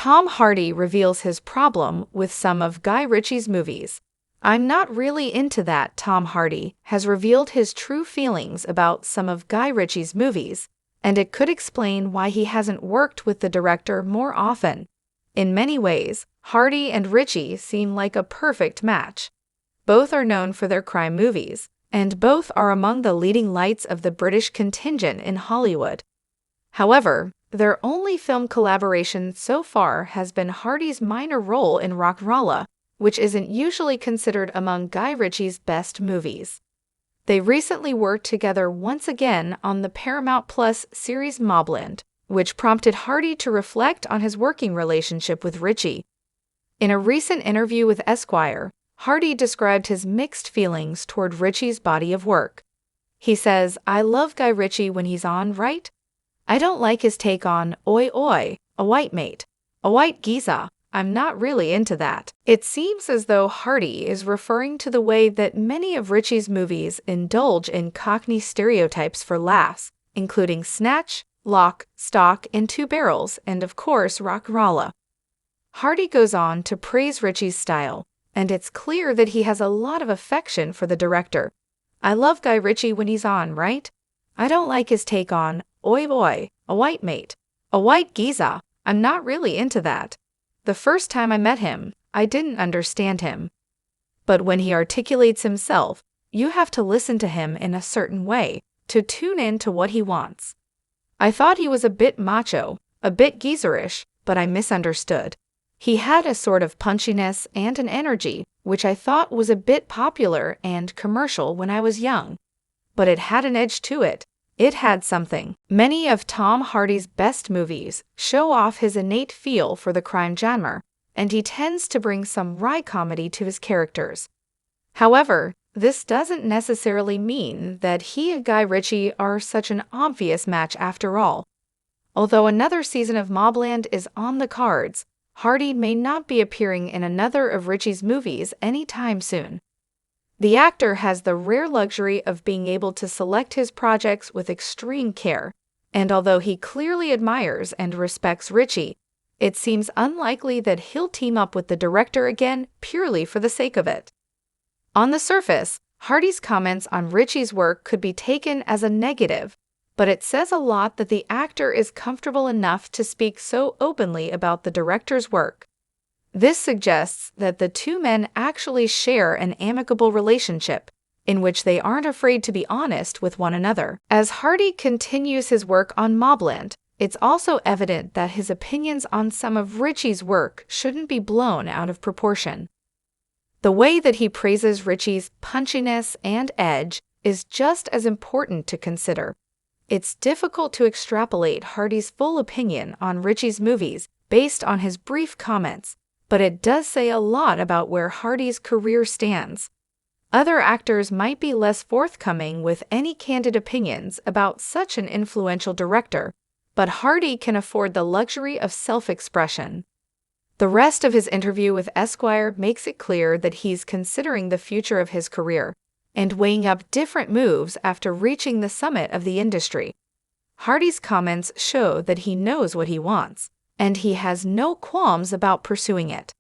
Tom Hardy reveals his problem with some of Guy Ritchie's movies. "I'm not really into that." Tom Hardy has revealed his true feelings about some of Guy Ritchie's movies, and it could explain why he hasn't worked with the director more often. In many ways, Hardy and Ritchie seem like a perfect match. Both are known for their crime movies, and both are among the leading lights of the British contingent in Hollywood. However, their only film collaboration so far has been Hardy's minor role in Rock'n'Rolla, which isn't usually considered among Guy Ritchie's best movies. They recently worked together once again on the Paramount Plus series Mobland, which prompted Hardy to reflect on his working relationship with Ritchie. In a recent interview with Esquire, Hardy described his mixed feelings toward Ritchie's body of work. He says, "I love Guy Ritchie when he's on, right? I don't like his take on oi oi, a white mate, a white geezer. I'm not really into that." It seems as though Hardy is referring to the way that many of Ritchie's movies indulge in Cockney stereotypes for laughs, including Snatch, Lock, Stock, and Two Barrels, and of course Rock'n'Rolla. Hardy goes on to praise Ritchie's style, and it's clear that he has a lot of affection for the director. "I love Guy Ritchie when he's on, right? I don't like his take on oi oi, a white mate, a white geezer. I'm not really into that. The first time I met him, I didn't understand him. But when he articulates himself, you have to listen to him in a certain way to tune in to what he wants. I thought he was a bit macho, a bit geezerish, but I misunderstood. He had a sort of punchiness and an energy, which I thought was a bit popular and commercial when I was young. But it had an edge to it. It had something." Many of Tom Hardy's best movies show off his innate feel for the crime genre, and he tends to bring some wry comedy to his characters. However, this doesn't necessarily mean that he and Guy Ritchie are such an obvious match after all. Although another season of Mobland is on the cards, Hardy may not be appearing in another of Ritchie's movies anytime soon. The actor has the rare luxury of being able to select his projects with extreme care, and although he clearly admires and respects Ritchie, it seems unlikely that he'll team up with the director again purely for the sake of it. On the surface, Hardy's comments on Ritchie's work could be taken as a negative, but it says a lot that the actor is comfortable enough to speak so openly about the director's work. This suggests that the two men actually share an amicable relationship, in which they aren't afraid to be honest with one another. As Hardy continues his work on Mobland, it's also evident that his opinions on some of Ritchie's work shouldn't be blown out of proportion. The way that he praises Ritchie's punchiness and edge is just as important to consider. It's difficult to extrapolate Hardy's full opinion on Ritchie's movies based on his brief comments, but it does say a lot about where Hardy's career stands. Other actors might be less forthcoming with any candid opinions about such an influential director, but Hardy can afford the luxury of self-expression. The rest of his interview with Esquire makes it clear that he's considering the future of his career and weighing up different moves after reaching the summit of the industry. Hardy's comments show that he knows what he wants, and he has no qualms about pursuing it.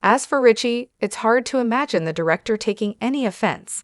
As for Ritchie, it's hard to imagine the director taking any offense.